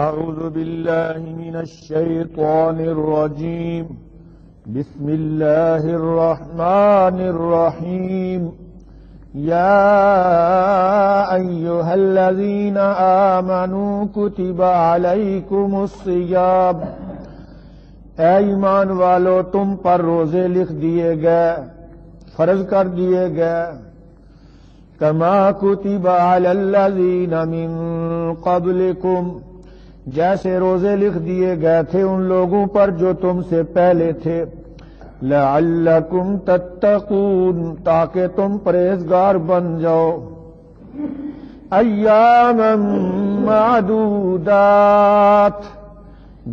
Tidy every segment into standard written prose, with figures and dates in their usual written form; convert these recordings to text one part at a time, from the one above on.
أعوذ بالله من الشيطان الرجيم بسم الله الرحمن الرحيم يا أيها الذين آمنوا كتب عليكم الصيام اے ایمان والو تم پر روزے لکھ دیے گئے، فرض کر دیے گئے، کما کتب علی الذین من قبلکم جیسے روزے لکھ دیے گئے تھے ان لوگوں پر جو تم سے پہلے تھے، لعلکم تتقون تاکہ تم پرہیزگار بن جاؤ، ایاما معدودات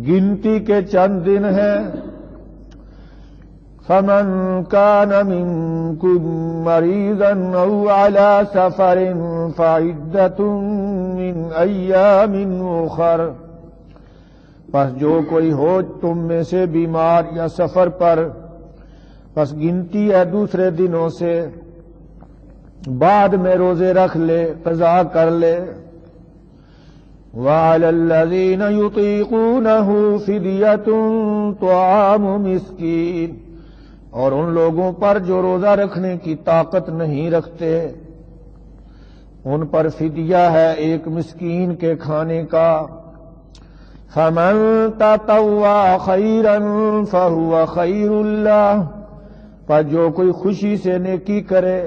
گنتی کے چند دن ہیں، فمن كان منكم مريضا أو على سفر فعدة من أيام أخر پس جو کوئی ہو تم میں سے بیمار یا سفر پر، پس گنتی ہے دوسرے دنوں سے، بعد میں روزے رکھ لے، قضا کر لے۔ وعلى الذين يطيقونه فدية طعام مسكين اور ان لوگوں پر جو روزہ رکھنے کی طاقت نہیں رکھتے ان پر فدیہ ہے ایک مسکین کے کھانے کا۔ فمن تطوع خيرا فهو خير له پر جو کوئی خوشی سے نیکی کرے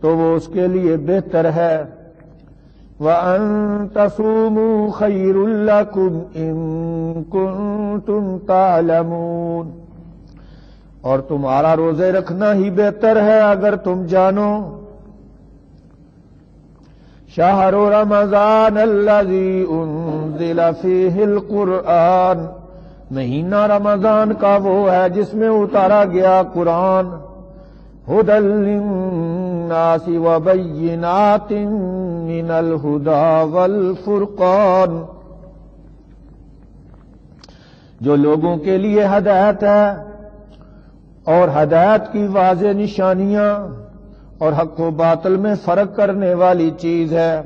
تو وہ اس کے لیے بہتر ہے۔ وَأَن تَصُومُوا خَيْرٌ لَكُمْ إِن كُنتُمْ تَعْلَمُونَ اور تمہارا روزے رکھنا ہی بہتر ہے اگر تم جانو۔ شہر رمضان الذی انزل فیہ القرآن مہینہ رمضان کا وہ ہے جس میں اتارا گیا قرآن، ھدی للناس وبینات من الھدی والفرقان جو لوگوں کے لیے ہدایت ہے اور ہدایت کی واضح نشانیاں اور حق و باطل میں فرق کرنے والی چیز ہے۔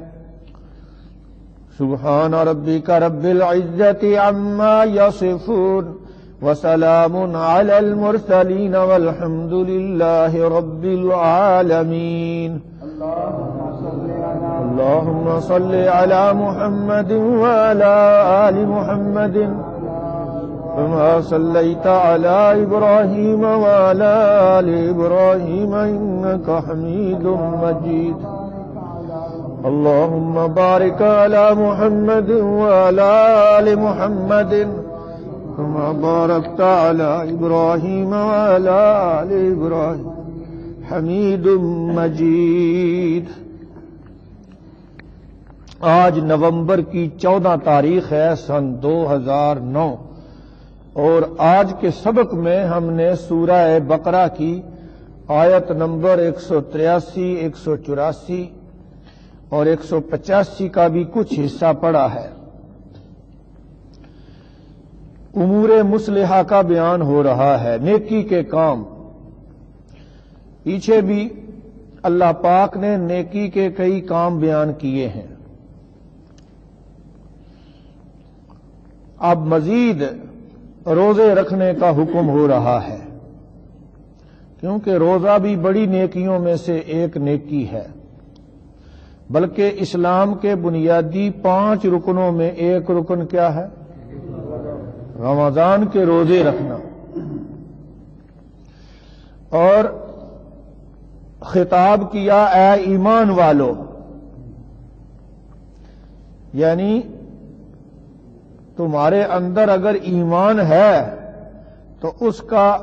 سبحان ربک رب العزت عما یصفون وسلام علی المرسلین والحمد للہ رب العالمین۔ اللہم صل علی محمد وعلی آل محمد كما صليت على إبراهيم وعلى آل إبراهيم إنك حميد مجيد۔ اللهم بارك على محمد وعلى آل محمد كما باركت على إبراهيم وعلى آل إبراهيم حميد مجيد۔ آج نومبر کی 14 تاریخ ہے سن 2009 اور آج کے سبق میں ہم نے سورہ بقرہ کی آیت نمبر 183، 184 اور 185 کا بھی کچھ حصہ پڑھا ہے۔ امور مصلحہ کا بیان ہو رہا ہے، نیکی کے کام۔ پیچھے بھی اللہ پاک نے نیکی کے کئی کام بیان کیے ہیں، اب مزید روزے رکھنے کا حکم ہو رہا ہے، کیونکہ روزہ بھی بڑی نیکیوں میں سے ایک نیکی ہے، بلکہ اسلام کے بنیادی 5 رکنوں میں ایک رکن کیا ہے؟ رمضان کے روزے رکھنا۔ اور خطاب کیا اے ایمان والو، یعنی تمہارے اندر اگر ایمان ہے تو اس کا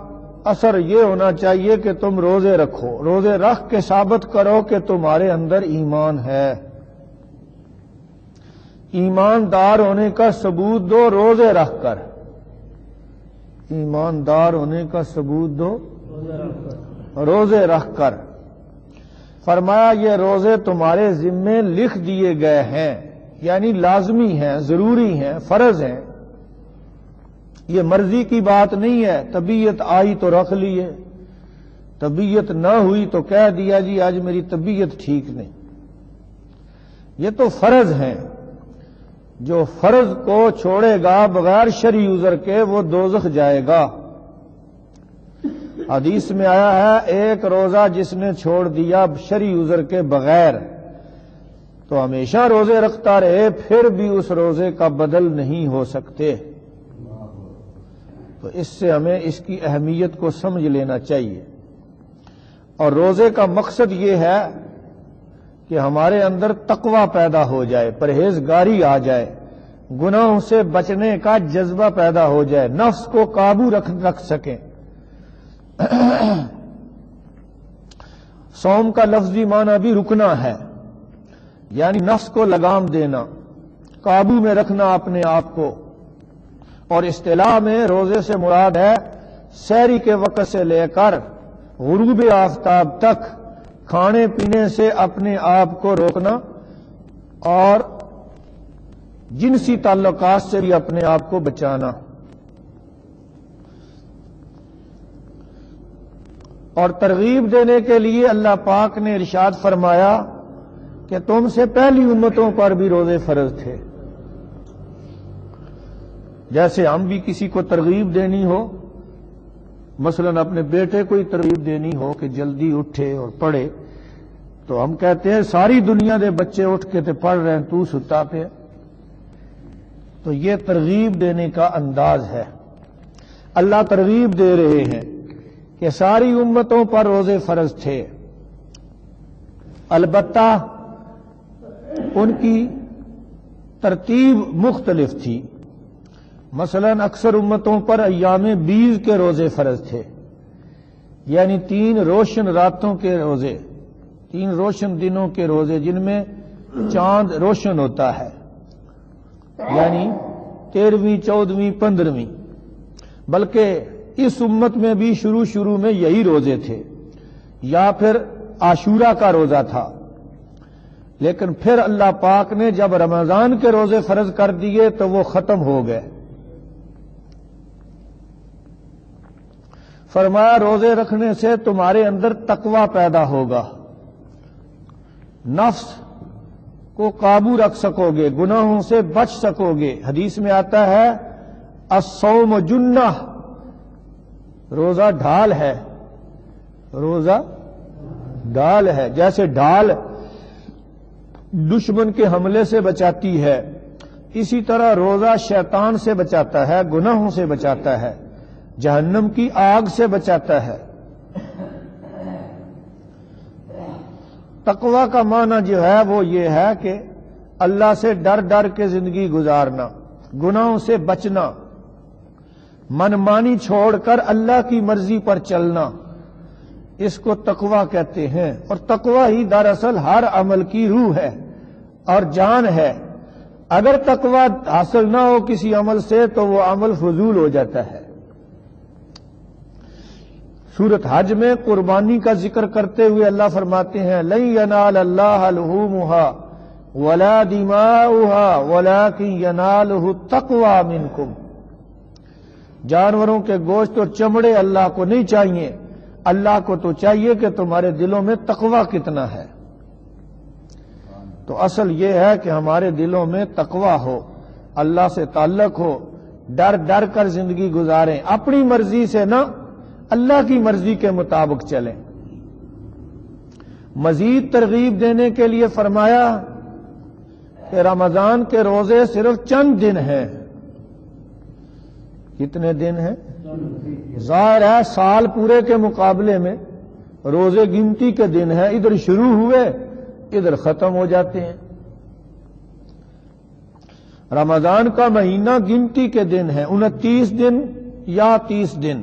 اثر یہ ہونا چاہیے کہ تم روزے رکھو، روزے رکھ کے ثابت کرو کہ تمہارے اندر ایمان ہے۔ ایماندار ہونے کا ثبوت دو روزے رکھ کر، ایماندار ہونے کا ثبوت دو روزے رکھ کر۔ فرمایا یہ روزے تمہارے ذمے لکھ دیے گئے ہیں، یعنی لازمی ہیں، ضروری ہیں، فرض ہیں۔ یہ مرضی کی بات نہیں ہے، طبیعت آئی تو رکھ لیے، طبیعت نہ ہوئی تو کہہ دیا جی آج میری طبیعت ٹھیک نہیں۔ یہ تو فرض ہیں، جو فرض کو چھوڑے گا بغیر شرعی عذر کے وہ دوزخ جائے گا۔ حدیث میں آیا ہے ایک روزہ جس نے چھوڑ دیا شرعی عذر کے بغیر تو ہمیشہ روزے رکھتا رہے پھر بھی اس روزے کا بدل نہیں ہو سکتے۔ تو اس سے ہمیں اس کی اہمیت کو سمجھ لینا چاہیے۔ اور روزے کا مقصد یہ ہے کہ ہمارے اندر تقوی پیدا ہو جائے، پرہیزگاری آ جائے، گناہوں سے بچنے کا جذبہ پیدا ہو جائے، نفس کو قابو رکھ سکیں۔ صوم کا لفظی معنی بھی رکنا ہے، یعنی نفس کو لگام دینا، قابو میں رکھنا اپنے آپ کو۔ اور اصطلاح میں روزے سے مراد ہے سحری کے وقت سے لے کر غروب آفتاب تک کھانے پینے سے اپنے آپ کو روکنا اور جنسی تعلقات سے بھی اپنے آپ کو بچانا۔ اور ترغیب دینے کے لیے اللہ پاک نے ارشاد فرمایا کہ تم سے پہلی امتوں پر بھی روزے فرض تھے۔ جیسے ہم بھی کسی کو ترغیب دینی ہو، مثلا اپنے بیٹے کو ہی ترغیب دینی ہو کہ جلدی اٹھے اور پڑھے، تو ہم کہتے ہیں ساری دنیا دے بچے اٹھ کے تے پڑھ رہے ہیں تو ستا پہ۔ تو یہ ترغیب دینے کا انداز ہے۔ اللہ ترغیب دے رہے ہیں کہ ساری امتوں پر روزے فرض تھے، البتہ ان کی ترتیب مختلف تھی۔ مثلا اکثر امتوں پر ایام بیض کے روزے فرض تھے، یعنی 3 روشن راتوں کے روزے، 3 روشن دنوں کے روزے جن میں چاند روشن ہوتا ہے، یعنی 13ویں 14ویں 15ویں۔ بلکہ اس امت میں بھی شروع میں یہی روزے تھے، یا پھر عاشورہ کا روزہ تھا، لیکن پھر اللہ پاک نے جب رمضان کے روزے فرض کر دیے تو وہ ختم ہو گئے۔ فرمایا روزے رکھنے سے تمہارے اندر تقوی پیدا ہوگا، نفس کو قابو رکھ سکو گے، گناہوں سے بچ سکو گے۔ حدیث میں آتا ہے الصوم جنہ، روزہ ڈھال ہے، روزہ ڈھال ہے۔ جیسے ڈھال دشمن کے حملے سے بچاتی ہے، اسی طرح روزہ شیطان سے بچاتا ہے، گناہوں سے بچاتا ہے، جہنم کی آگ سے بچاتا ہے۔ تقوی کا معنی جو ہے وہ یہ ہے کہ اللہ سے ڈر ڈر کے زندگی گزارنا، گناہوں سے بچنا، منمانی چھوڑ کر اللہ کی مرضی پر چلنا، اس کو تقوی کہتے ہیں۔ اور تقوی ہی دراصل ہر عمل کی روح ہے اور جان ہے۔ اگر تقوی حاصل نہ ہو کسی عمل سے تو وہ عمل فضول ہو جاتا ہے۔ سورۃ حج میں قربانی کا ذکر کرتے ہوئے اللہ فرماتے ہیں لن ینال اللہ لحومها ولا دماؤها ولکن ینالہ التقوی منکم۔ جانوروں کے گوشت اور چمڑے اللہ کو نہیں چاہیے، اللہ کو تو چاہیے کہ تمہارے دلوں میں تقوی کتنا ہے۔ تو اصل یہ ہے کہ ہمارے دلوں میں تقوی ہو، اللہ سے تعلق ہو، ڈر ڈر کر زندگی گزاریں، اپنی مرضی سے نہ اللہ کی مرضی کے مطابق چلیں۔ مزید ترغیب دینے کے لیے فرمایا کہ رمضان کے روزے صرف چند دن ہیں۔ کتنے دن ہیں؟ ظاہر ہے سال پورے کے مقابلے میں روزے گنتی کے دن ہیں، ادھر شروع ہوئے ادھر ختم ہو جاتے ہیں۔ رمضان کا مہینہ گنتی کے دن ہے، 29 دن یا 30 دن۔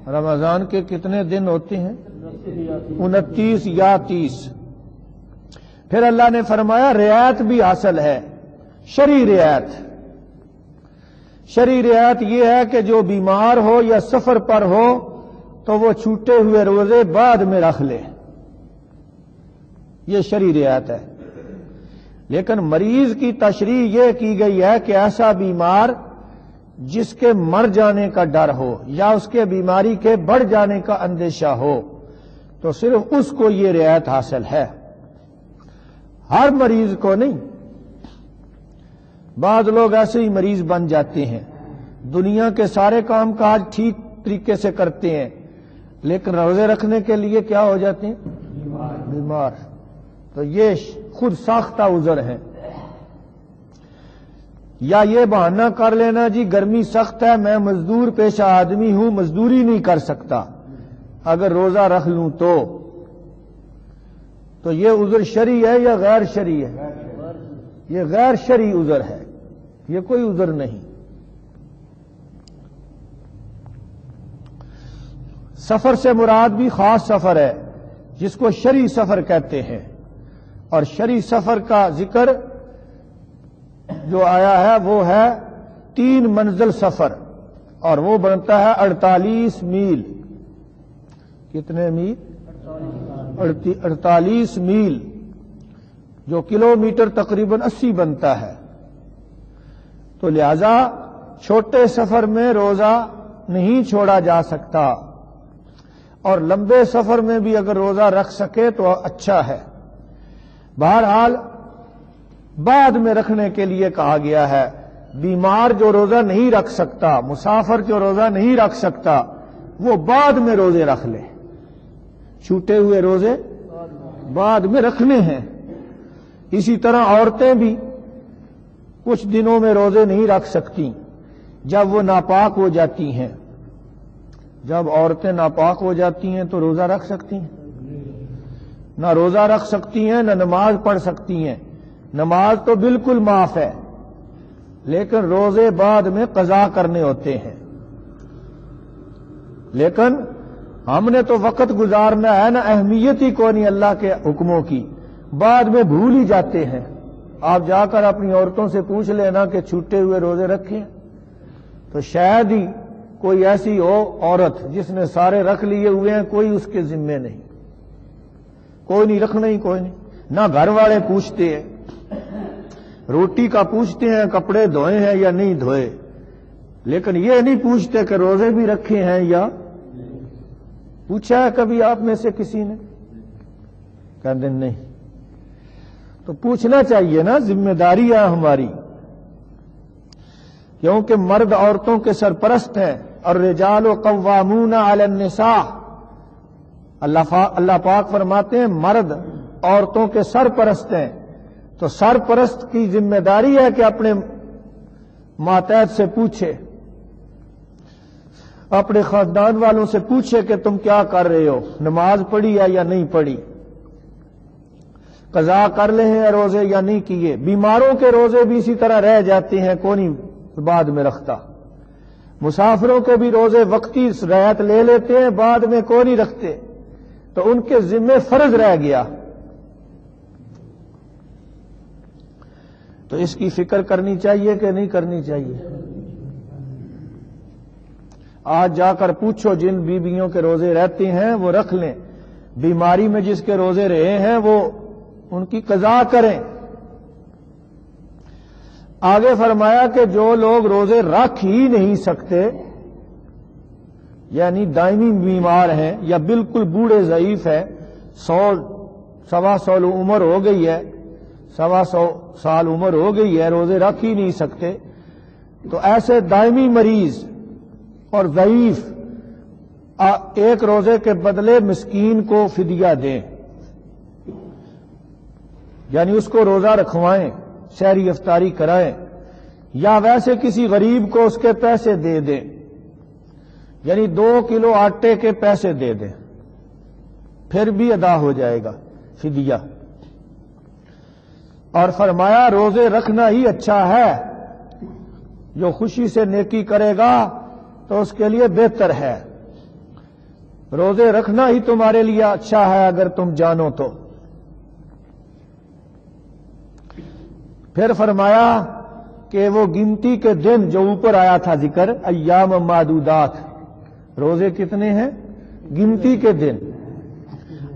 رمضان کے کتنے دن ہوتے ہیں؟ 29 یا 30۔ پھر اللہ نے فرمایا رعایت بھی حاصل ہے، شرعی رعایت۔ شرعی رعایت یہ ہے کہ جو بیمار ہو یا سفر پر ہو تو وہ چھوٹے ہوئے روزے بعد میں رکھ لے، یہ شرعی رعایت ہے۔ لیکن مریض کی تشریح یہ کی گئی ہے کہ ایسا بیمار جس کے مر جانے کا ڈر ہو یا اس کے بیماری کے بڑھ جانے کا اندیشہ ہو تو صرف اس کو یہ رعایت حاصل ہے، ہر مریض کو نہیں۔ بعض لوگ ایسے ہی مریض بن جاتے ہیں، دنیا کے سارے کام کاج ٹھیک طریقے سے کرتے ہیں، لیکن روزے رکھنے کے لیے کیا ہو جاتے ہیں؟ بیمار۔ تو یہ خود ساختہ عذر ہے۔ یا یہ بہانہ کر لینا جی گرمی سخت ہے، میں مزدور پیشہ آدمی ہوں، مزدوری نہیں کر سکتا، اگر روزہ رکھ لوں تو یہ عذر شرعی ہے یا غیر شرعی ہے؟ یہ غیر شرعی عذر ہے، یہ کوئی عذر نہیں۔ سفر سے مراد بھی خاص سفر ہے جس کو شرعی سفر کہتے ہیں، اور شرعی سفر کا ذکر جو آیا ہے وہ ہے 3 منزل سفر، اور وہ بنتا ہے 48 میل۔ کتنے میل؟ 48 میل، جو کلومیٹر تقریباً 80 بنتا ہے۔ تو لہذا چھوٹے سفر میں روزہ نہیں چھوڑا جا سکتا، اور لمبے سفر میں بھی اگر روزہ رکھ سکے تو اچھا ہے۔ بہرحال بعد میں رکھنے کے لیے کہا گیا ہے۔ بیمار جو روزہ نہیں رکھ سکتا، مسافر جو روزہ نہیں رکھ سکتا، وہ بعد میں روزے رکھ لے۔ چھوٹے ہوئے روزے بعد میں رکھنے ہیں۔ اسی طرح عورتیں بھی کچھ دنوں میں روزے نہیں رکھ سکتی جب وہ ناپاک ہو جاتی ہیں۔ جب عورتیں ناپاک ہو جاتی ہیں تو روزہ رکھ سکتی ہیں؟ نہ روزہ رکھ سکتی ہیں، نہ نماز پڑھ سکتی ہیں۔ نماز تو بالکل معاف ہے، لیکن روزے بعد میں قضا کرنے ہوتے ہیں۔ لیکن ہم نے تو وقت گزارنا ہے نا، اہمیت ہی کوئی نہیں اللہ کے حکموں کی، بعد میں بھول ہی جاتے ہیں۔ آپ جا کر اپنی عورتوں سے پوچھ لینا کہ چھوٹے ہوئے روزے رکھے، تو شاید ہی کوئی ایسی ہو عورت جس نے سارے رکھ لیے ہوئے ہیں، کوئی اس کے ذمے نہیں، کوئی نہیں رکھنا ہی کوئی نہیں۔ نہ گھر والے پوچھتے ہیں، روٹی کا پوچھتے ہیں کپڑے دھوئے ہیں یا نہیں دھوئے، لیکن یہ نہیں پوچھتے کہ روزے بھی رکھے ہیں یا پوچھا ہے کبھی آپ میں سے کسی نے؟ کہتے نہیں۔ تو پوچھنا چاہیے نا، ذمہ داری ہے ہماری، کیونکہ مرد عورتوں کے سرپرست ہیں، اور الرجال قوامون علی النساء۔ اللہ پاک فرماتے ہیں مرد عورتوں کے سرپرست ہیں، تو سرپرست کی ذمہ داری ہے کہ اپنے ماتحت سے پوچھے، اپنے خاندان والوں سے پوچھے کہ تم کیا کر رہے ہو، نماز پڑھی ہے یا نہیں پڑھی، قضا کر لے ہیں روزے یا نہیں کیے۔ بیماروں کے روزے بھی اسی طرح رہ جاتے ہیں، کوئی نہیں بعد میں رکھتا۔ مسافروں کے بھی روزے وقتی رعایت لے لیتے ہیں، بعد میں کوئی نہیں رکھتے، تو ان کے ذمے فرض رہ گیا۔ تو اس کی فکر کرنی چاہیے کہ نہیں کرنی چاہیے؟ آج جا کر پوچھو جن بیویوں کے روزے رہتے ہیں وہ رکھ لیں، بیماری میں جس کے روزے رہے ہیں وہ ان کی قضا کریں۔ آگے فرمایا کہ جو لوگ روزے رکھ ہی نہیں سکتے، یعنی دائمی بیمار ہیں یا بالکل بوڑھے ضعیف ہیں، 100 عمر ہو گئی ہے، 100 سال عمر ہو گئی ہے، روزے رکھ ہی نہیں سکتے، تو ایسے دائمی مریض اور ضعیف ایک روزے کے بدلے مسکین کو فدیہ دیں، یعنی اس کو روزہ رکھوائیں، سحری افطاری کرائیں، یا ویسے کسی غریب کو اس کے پیسے دے دیں، یعنی 2 کلو آٹے کے پیسے دے دیں، پھر بھی ادا ہو جائے گا فدیہ۔ اور فرمایا روزے رکھنا ہی اچھا ہے، جو خوشی سے نیکی کرے گا تو اس کے لیے بہتر ہے، روزے رکھنا ہی تمہارے لیے اچھا ہے اگر تم جانو تو۔ پھر فرمایا کہ وہ گنتی کے دن جو اوپر آیا تھا ذکر، ایام معدودات، روزے کتنے ہیں؟ گنتی کے دن۔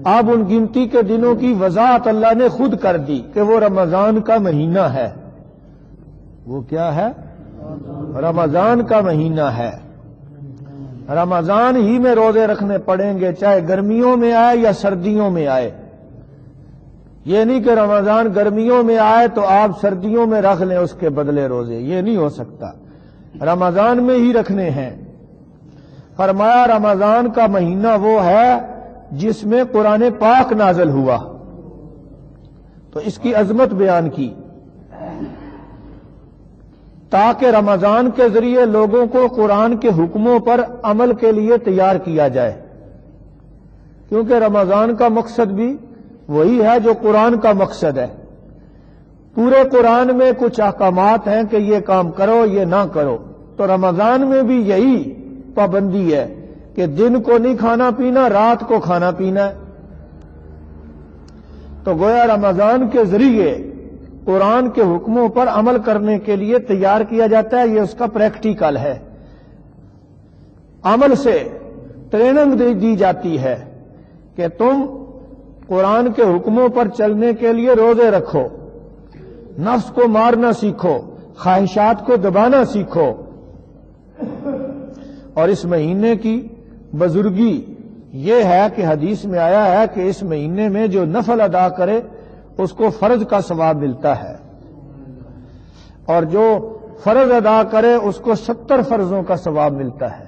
اب ان گنتی کے دنوں کی وضاحت اللہ نے خود کر دی کہ وہ رمضان کا مہینہ ہے۔ وہ کیا ہے؟ رمضان کا مہینہ ہے۔ رمضان ہی میں روزے رکھنے پڑیں گے، چاہے گرمیوں میں آئے یا سردیوں میں آئے۔ یہ نہیں کہ رمضان گرمیوں میں آئے تو آپ سردیوں میں رکھ لیں اس کے بدلے روزے، یہ نہیں ہو سکتا، رمضان میں ہی رکھنے ہیں۔ فرمایا رمضان کا مہینہ وہ ہے جس میں قرآن پاک نازل ہوا، تو اس کی عظمت بیان کی تاکہ رمضان کے ذریعے لوگوں کو قرآن کے حکموں پر عمل کے لیے تیار کیا جائے، کیونکہ رمضان کا مقصد بھی وہی ہے جو قرآن کا مقصد ہے۔ پورے قرآن میں کچھ احکامات ہیں کہ یہ کام کرو یہ نہ کرو، تو رمضان میں بھی یہی پابندی ہے کہ دن کو نہیں کھانا پینا، رات کو کھانا پینا ہے۔ تو گویا رمضان کے ذریعے قرآن کے حکموں پر عمل کرنے کے لیے تیار کیا جاتا ہے، یہ اس کا پریکٹیکل ہے، عمل سے ٹریننگ دی جاتی ہے کہ تم قرآن کے حکموں پر چلنے کے لیے روزے رکھو، نفس کو مارنا سیکھو، خواہشات کو دبانا سیکھو۔ اور اس مہینے کی بزرگی یہ ہے کہ حدیث میں آیا ہے کہ اس مہینے میں جو نفل ادا کرے اس کو فرض کا ثواب ملتا ہے، اور جو فرض ادا کرے اس کو 70 فرضوں کا ثواب ملتا ہے۔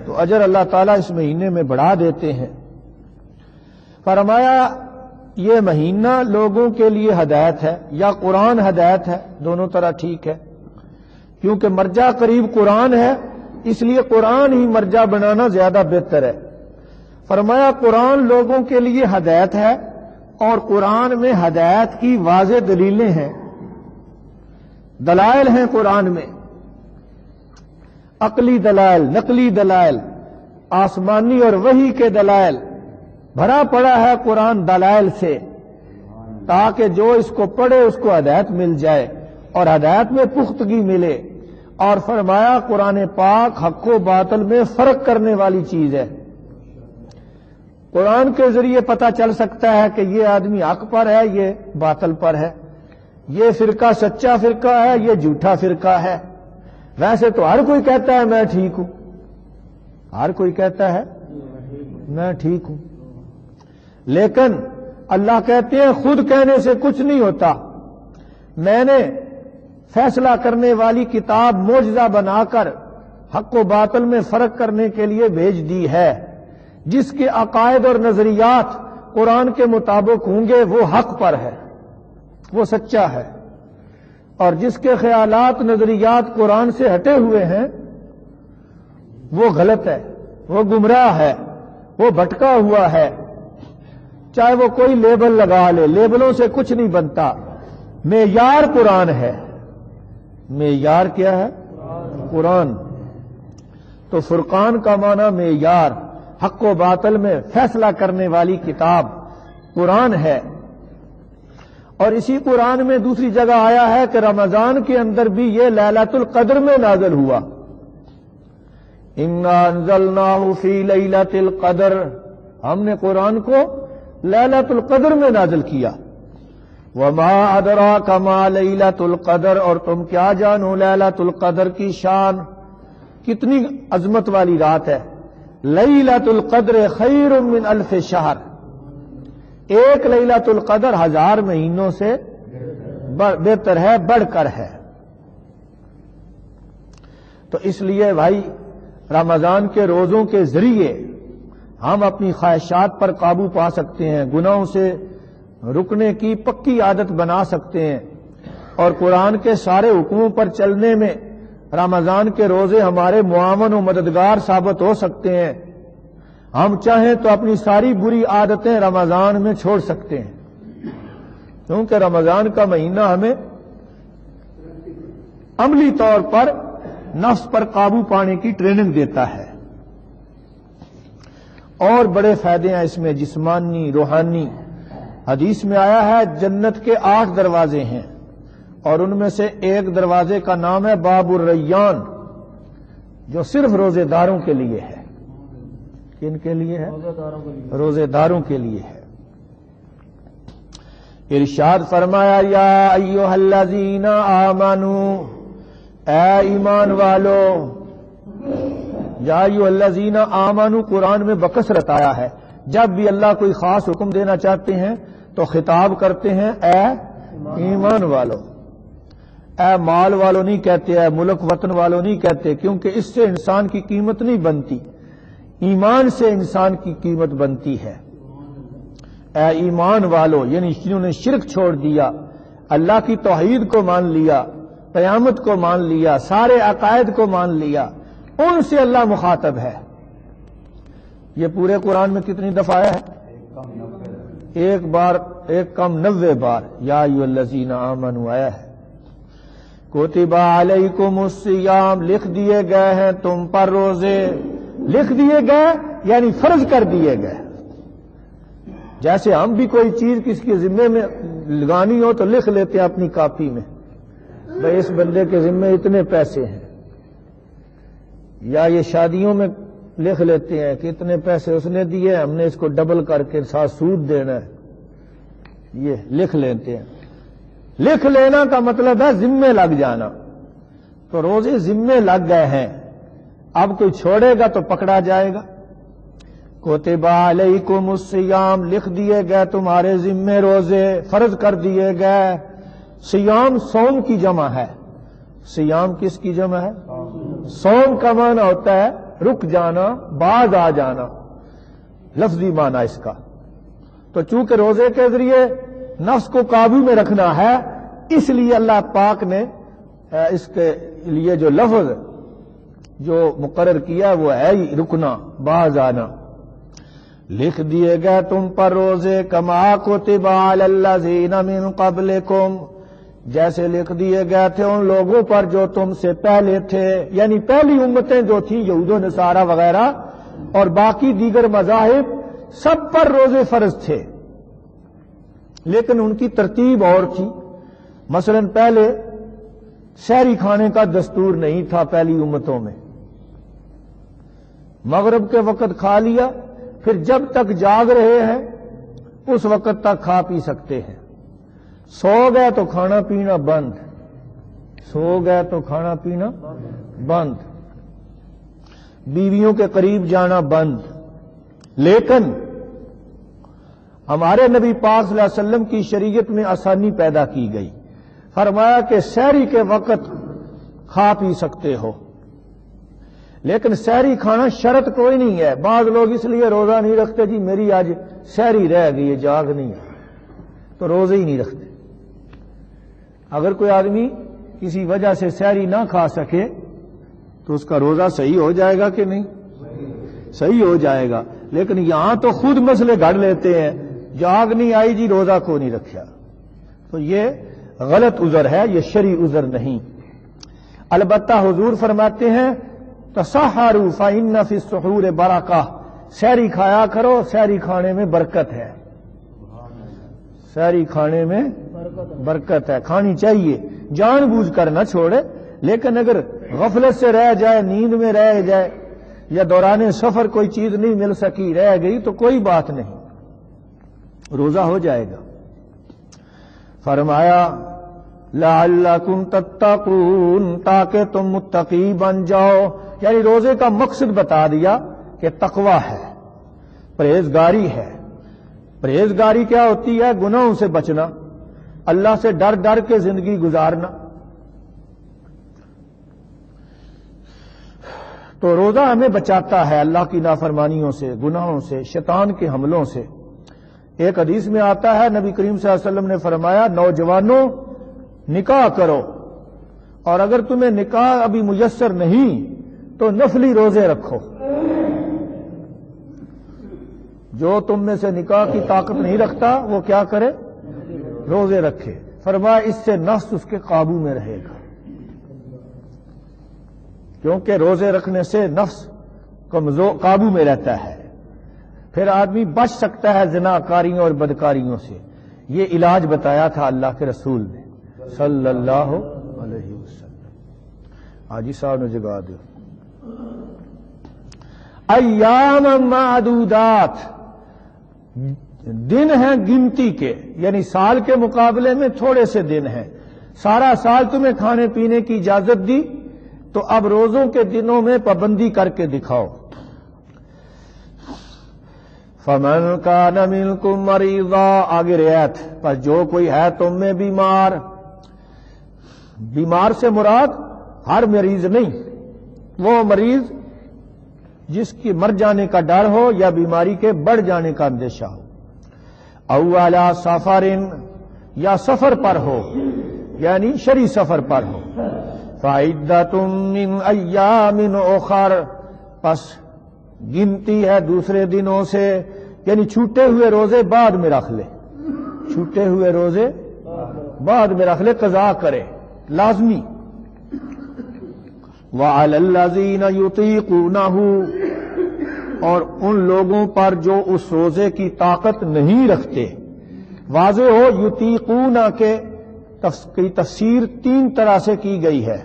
تو اجر اللہ تعالیٰ اس مہینے میں بڑھا دیتے ہیں۔ فرمایا یہ مہینہ لوگوں کے لیے ہدایت ہے یا قرآن ہدایت ہے، دونوں طرح ٹھیک ہے، کیونکہ مرجع قریب قرآن ہے، اس لیے قرآن ہی مرجع بنانا زیادہ بہتر ہے۔ فرمایا قرآن لوگوں کے لیے ہدایت ہے، اور قرآن میں ہدایت کی واضح دلیلیں ہیں، دلائل ہیں قرآن میں، عقلی دلائل، نقلی دلائل، آسمانی اور وحی کے دلائل، بھرا پڑا ہے قرآن دلائل سے، تاکہ جو اس کو پڑھے اس کو ہدایت مل جائے اور ہدایت میں پختگی ملے۔ اور فرمایا قرآن پاک حق و باطل میں فرق کرنے والی چیز ہے، قرآن کے ذریعے پتہ چل سکتا ہے کہ یہ آدمی حق پر ہے، یہ باطل پر ہے، یہ فرقہ سچا فرقہ ہے، یہ جھوٹا فرقہ ہے۔ ویسے تو ہر کوئی کہتا ہے میں ٹھیک ہوں، ہر کوئی کہتا ہے میں ٹھیک ہوں، لیکن اللہ کہتے ہیں خود کہنے سے کچھ نہیں ہوتا، میں نے فیصلہ کرنے والی کتاب معجزہ بنا کر حق و باطل میں فرق کرنے کے لیے بھیج دی ہے۔ جس کے عقائد اور نظریات قرآن کے مطابق ہوں گے وہ حق پر ہے، وہ سچا ہے، اور جس کے خیالات نظریات قرآن سے ہٹے ہوئے ہیں وہ غلط ہے، وہ گمراہ ہے، وہ بھٹکا ہوا ہے، چاہے وہ کوئی لیبل لگا لے، لیبلوں سے کچھ نہیں بنتا۔ معیار قرآن ہے، معیار کیا ہے؟ قرآن۔ تو فرقان کا معنی معیار، حق و باطل میں فیصلہ کرنے والی کتاب قرآن ہے۔ اور اسی قرآن میں دوسری جگہ آیا ہے کہ رمضان کے اندر بھی یہ لیلۃ القدر میں نازل ہوا، انا انزلناہ فی لیلۃ القدر، ہم نے قرآن کو لیلۃ القدر میں نازل کیا۔ وما ادراک ما لیلۃ القدر، اور تم کیا جانو لیلۃ القدر کی شان، کتنی عظمت والی رات ہے۔ لیلۃ القدر خیر من الف شہر، ایک لیلۃ القدر 1000 مہینوں سے بہتر ہے، بڑھ کر ہے۔ تو اس لیے بھائی رمضان کے روزوں کے ذریعے ہم اپنی خواہشات پر قابو پا سکتے ہیں، گناہوں سے رکنے کی پکی عادت بنا سکتے ہیں، اور قرآن کے سارے حکموں پر چلنے میں رمضان کے روزے ہمارے معاون و مددگار ثابت ہو سکتے ہیں۔ ہم چاہیں تو اپنی ساری بری عادتیں رمضان میں چھوڑ سکتے ہیں، کیونکہ رمضان کا مہینہ ہمیں عملی طور پر نفس پر قابو پانے کی ٹریننگ دیتا ہے۔ اور بڑے فائدے ہیں اس میں، جسمانی، روحانی۔ حدیث میں آیا ہے جنت کے 8 دروازے ہیں، اور ان میں سے ایک دروازے کا نام ہے باب الریان، جو صرف روزے داروں کے لیے ہے۔ کن کے لیے ہے؟ روزے داروں کے لیے ہے۔ ارشاد فرمایا یا ایھا الذین آمنوا، اے ایمان والو، یا ایھا الذین آمنوا قرآن میں بکثرت آیا ہے، جب بھی اللہ کوئی خاص حکم دینا چاہتے ہیں تو خطاب کرتے ہیں اے ایمان والو، اے مال والو نہیں کہتے، اے ملک وطن والو نہیں کہتے، کیونکہ اس سے انسان کی قیمت نہیں بنتی، ایمان سے انسان کی قیمت بنتی ہے۔ اے ایمان والو یعنی جنہوں نے شرک چھوڑ دیا، اللہ کی توحید کو مان لیا، قیامت کو مان لیا، سارے عقائد کو مان لیا، ان سے اللہ مخاطب ہے۔ یہ پورے قرآن میں کتنی دفعہ ہے؟ ایک کم 90 بار یا ایھا الذین آمنوا آیا ہے۔ کتب علیکم الصیام، لکھ دیے گئے ہیں تم پر روزے، لکھ دیے گئے یعنی فرض کر دیے گئے۔ جیسے ہم بھی کوئی چیز کسی کے ذمے میں لگانی ہو تو لکھ لیتے ہیں اپنی کاپی میں، بھائی اس بندے کے ذمے اتنے پیسے ہیں، یا یہ شادیوں میں لکھ لیتے ہیں کہ اتنے پیسے اس نے دیے، ہم نے اس کو ڈبل کر کے ساتھ سود دینا ہے، یہ لکھ لیتے ہیں۔ لکھ لینا کا مطلب ہے ذمے لگ جانا، تو روزے ذمے لگ گئے ہیں، اب کوئی چھوڑے گا تو پکڑا جائے گا۔ کتب علیکم الصیام، لکھ دیے گئے تمہارے ذمے روزے، فرض کر دیے گئے۔ صیام صوم کی جمع ہے۔ صیام کس کی جمع ہے؟ صوم کا معنی ہوتا ہے رک جانا، باز آ جانا، لفظی معنی اس کا۔ تو چونکہ روزے کے ذریعے نفس کو قابو میں رکھنا ہے، اس لیے اللہ پاک نے اس کے لیے جو لفظ جو مقرر کیا وہ ہے ہی رکنا، باز آنا۔ لکھ دیے گئے تم پر روزے کما کتب علی الذین من قبلکم، جیسے لکھ دیے گئے تھے ان لوگوں پر جو تم سے پہلے تھے، یعنی پہلی امتیں جو تھیں یہود و نصارہ وغیرہ اور باقی دیگر مذاہب، سب پر روزے فرض تھے، لیکن ان کی ترتیب اور تھی۔ مثلا پہلے سحری کھانے کا دستور نہیں تھا پہلی امتوں میں، مغرب کے وقت کھا لیا، پھر جب تک جاگ رہے ہیں اس وقت تک کھا پی سکتے ہیں۔ سو گئے تو کھانا پینا بند، سو گئے تو کھانا پینا بند، بیویوں کے قریب جانا بند۔ لیکن ہمارے نبی پاک صلی اللہ علیہ وسلم کی شریعت میں آسانی پیدا کی گئی، فرمایا کہ سحری کے وقت کھا پی سکتے ہو، لیکن سحری کھانا شرط کوئی نہیں ہے۔ بعض لوگ اس لیے روزہ نہیں رکھتے، جی میری آج سحری رہ گئی ہے، جاگ نہیں ہے، تو روزے ہی نہیں رکھتے۔ اگر کوئی آدمی کسی وجہ سے سحری نہ کھا سکے تو اس کا روزہ صحیح ہو جائے گا کہ نہیں؟ صحیح ہو جائے گا، لیکن یہاں تو خود مسئلے گھڑ لیتے ہیں، جاگ نہیں آئی جی روزہ کو نہیں رکھا، تو یہ غلط عذر ہے، یہ شرعی عذر نہیں۔ البتہ حضور فرماتے ہیں تسحروا فإن فی السحور برکہ، سحری کھایا کرو، سحری کھانے میں برکت ہے، سحری کھانے میں برکت ہے، کھانی چاہیے، جان بوجھ کر نہ چھوڑے، لیکن اگر غفلت سے رہ جائے، نیند میں رہ جائے، یا دوران سفر کوئی چیز نہیں مل سکی رہ گئی تو کوئی بات نہیں، روزہ ہو جائے گا۔ فرمایا لعلکم تتقون، تاکہ تم متقی بن جاؤ، یعنی روزے کا مقصد بتا دیا کہ تقوی ہے، پرہیزگاری ہے۔ پرہیزگاری کیا ہوتی ہے؟ گناہوں سے بچنا، اللہ سے ڈر ڈر کے زندگی گزارنا۔ تو روزہ ہمیں بچاتا ہے اللہ کی نافرمانیوں سے، گناہوں سے، شیطان کے حملوں سے۔ ایک حدیث میں آتا ہے نبی کریم صلی اللہ علیہ وسلم نے فرمایا نوجوانوں نکاح کرو، اور اگر تمہیں نکاح ابھی میسر نہیں تو نفلی روزے رکھو۔ جو تم میں سے نکاح کی طاقت نہیں رکھتا وہ کیا کرے؟ روزے رکھے۔ فرمایا اس سے نفس اس کے قابو میں رہے گا، کیونکہ روزے رکھنے سے نفس قابو میں رہتا ہے، پھر آدمی بچ سکتا ہے زناکاریوں اور بدکاریوں سے۔ یہ علاج بتایا تھا اللہ کے رسول نے صلی اللہ علیہ وسلم۔ حاجی صاحب نے جگا دو۔ ایام معدودات، دن ہیں گنتی کے، یعنی سال کے مقابلے میں تھوڑے سے دن ہیں۔ سارا سال تمہیں کھانے پینے کی اجازت دی، تو اب روزوں کے دنوں میں پابندی کر کے دکھاؤ۔ فمن کان منکم مریضا، آگے رعایت، پر جو کوئی ہے تم میں بیمار، بیمار سے مراد ہر مریض نہیں، وہ مریض جس کی مر جانے کا ڈر ہو یا بیماری کے بڑھ جانے کا اندیشہ ہو، او علی سفر، یا سفر پر ہو یعنی شرعی سفر پر ہو، فعدۃ من ایام اخر، پس گنتی ہے دوسرے دنوں سے، یعنی چھوٹے ہوئے روزے بعد میں رکھ لے، چھوٹے ہوئے روزے بعد میں رکھ لے، قضا کرے لازمی۔ وعلی الذین یطیقونہ، اور ان لوگوں پر جو اس روزے کی طاقت نہیں رکھتے، واضح ہو یطیقونہ کے کی تفسیر تین طرح سے کی گئی ہے۔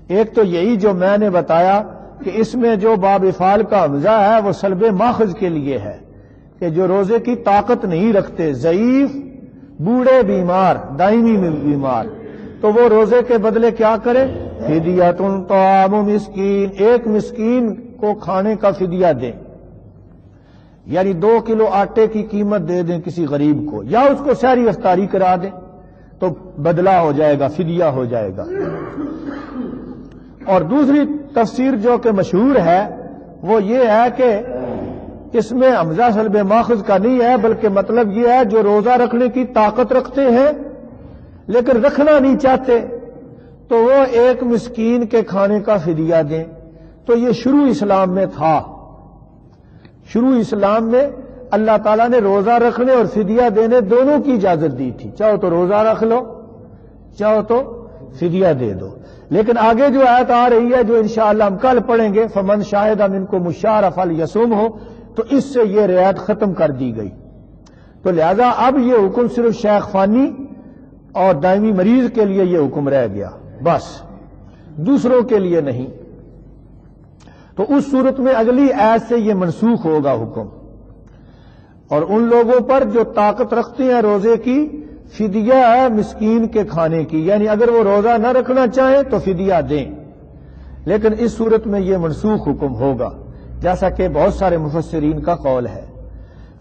ایک تو یہی جو میں نے بتایا کہ اس میں جو باب افعال کا حمزہ ہے وہ سلب ماخذ کے لیے ہے، کہ جو روزے کی طاقت نہیں رکھتے، ضعیف، بوڑھے، بیمار، دائمی بیمار، تو وہ روزے کے بدلے کیا کرے؟ فدیۃ طعام مسکین، ایک مسکین کو کھانے کا فدیہ دیں، یعنی 2 کلو آٹے کی قیمت دے دیں کسی غریب کو، یا اس کو سحری افطاری کرا دیں تو بدلہ ہو جائے گا، فدیہ ہو جائے گا۔ اور دوسری تفسیر جو کہ مشہور ہے وہ یہ ہے کہ اس میں حمزہ سلب ماخذ کا نہیں ہے، بلکہ مطلب یہ ہے جو روزہ رکھنے کی طاقت رکھتے ہیں لیکن رکھنا نہیں چاہتے، تو وہ ایک مسکین کے کھانے کا فدیہ دیں۔ تو یہ شروع اسلام میں تھا، شروع اسلام میں اللہ تعالیٰ نے روزہ رکھنے اور فدیہ دینے دونوں کی اجازت دی تھی، چاہو تو روزہ رکھ لو، چاہو تو فدیہ دے دو۔ لیکن آگے جو آیت آ رہی ہے جو انشاءاللہ ہم کل پڑھیں گے، فمن شاہد منکم الشہر فلیصمہ، تو اس سے یہ رعایت ختم کر دی گئی۔ تو لہذا اب یہ حکم صرف شیخ فانی اور دائمی مریض کے لیے یہ حکم رہ گیا، بس دوسروں کے لیے نہیں۔ تو اس صورت میں اگلی آیت سے یہ منسوخ ہوگا حکم، اور ان لوگوں پر جو طاقت رکھتے ہیں روزے کی، فدیہ ہے مسکین کے کھانے کی، یعنی اگر وہ روزہ نہ رکھنا چاہیں تو فدیہ دیں، لیکن اس صورت میں یہ منسوخ حکم ہوگا، جیسا کہ بہت سارے مفسرین کا قول ہے۔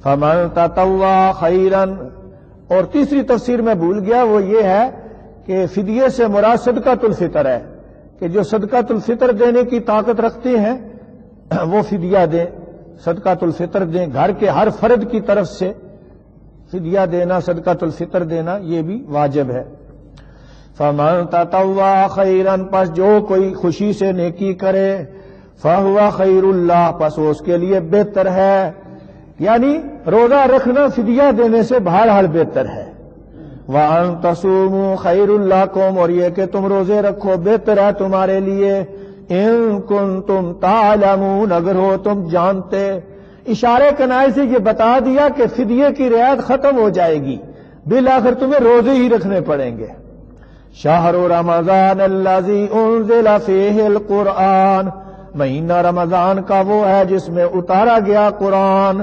فمن تطوع خیرا، اور تیسری تفسیر میں بھول گیا، وہ یہ ہے کہ فدیے سے مراد صدقۃ الفطر ہے، کہ جو صدقۃ الفطر دینے کی طاقت رکھتے ہیں وہ فدیہ دیں، صدقۃ الفطر دیں، گھر کے ہر فرد کی طرف سے فدیہ دینا، صدقۃ الفطر دینا یہ بھی واجب ہے۔ فمن تطوع خیرا، پس جو کوئی خوشی سے نیکی کرے، فہو خیر اللہ، پس اس کے لیے بہتر ہے، یعنی روزہ رکھنا فدیہ دینے سے بہرحال بہتر ہے۔ وَأَن تَصُومُوا خَيْرٌ لَكُمْ، اور یہ کہ تم روزے رکھو بہتر ہے تمہارے لیے، اِن كُنتُمْ تَعْلَمُونَ، اگر ہو تم جانتے۔ اشارے کنائے سے یہ بتا دیا کہ فدیے کی رعایت ختم ہو جائے گی، بالآخر تمہیں روزے ہی رکھنے پڑیں گے۔ شہر رمضان الذی انزل فیہ القرآن، مہینہ رمضان کا وہ ہے جس میں اتارا گیا قرآن،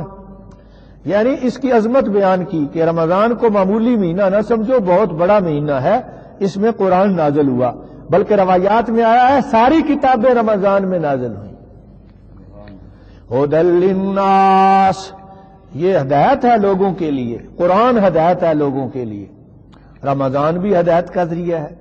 یعنی اس کی عظمت بیان کی کہ رمضان کو معمولی مہینہ نہ سمجھو، بہت بڑا مہینہ ہے، اس میں قرآن نازل ہوا، بلکہ روایات میں آیا ہے ساری کتابیں رمضان میں نازل ہوئی۔ ھدی للناس، یہ ہدایت ہے لوگوں کے لیے، قرآن ہدایت ہے لوگوں کے لیے، رمضان بھی ہدایت کا ذریعہ ہے،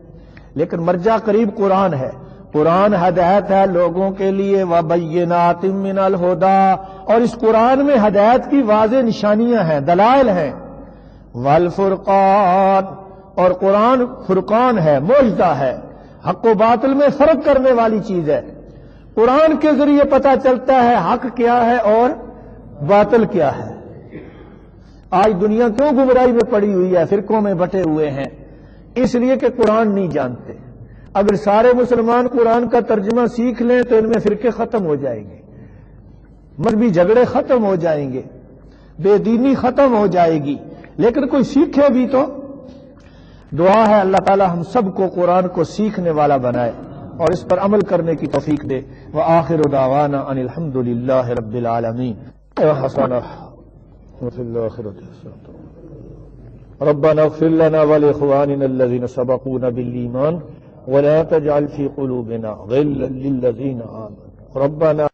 لیکن مرجع قریب قرآن ہے۔ قرآن ہدایت ہے لوگوں کے لیے، وبینات من الہدی، اور اس قرآن میں ہدایت کی واضح نشانیاں ہیں، دلائل ہیں، والفرقان، اور قرآن فرقان ہے، معجزہ ہے، حق و باطل میں فرق کرنے والی چیز ہے۔ قرآن کے ذریعے پتہ چلتا ہے حق کیا ہے اور باطل کیا ہے۔ آج دنیا کیوں گمراہی میں پڑی ہوئی ہے، فرقوں میں بٹے ہوئے ہیں؟ اس لیے کہ قرآن نہیں جانتے۔ اگر سارے مسلمان قرآن کا ترجمہ سیکھ لیں تو ان میں فرقے ختم ہو جائیں گے، مذہبی جھگڑے ختم ہو جائیں گے، بے دینی ختم ہو جائے گی، لیکن کوئی سیکھے بھی تو۔ دعا ہے اللہ تعالی ہم سب کو قرآن کو سیکھنے والا بنائے اور اس پر عمل کرنے کی توفیق دے۔ وآخر دعوانا ان الحمد للہ رب العالمین۔ وفي الآخرة ربنا اغفر لنا ولإخواننا الذين سبقونا بالإيمان ولا تجعل في قلوبنا غلا للذين آمنوا ربنا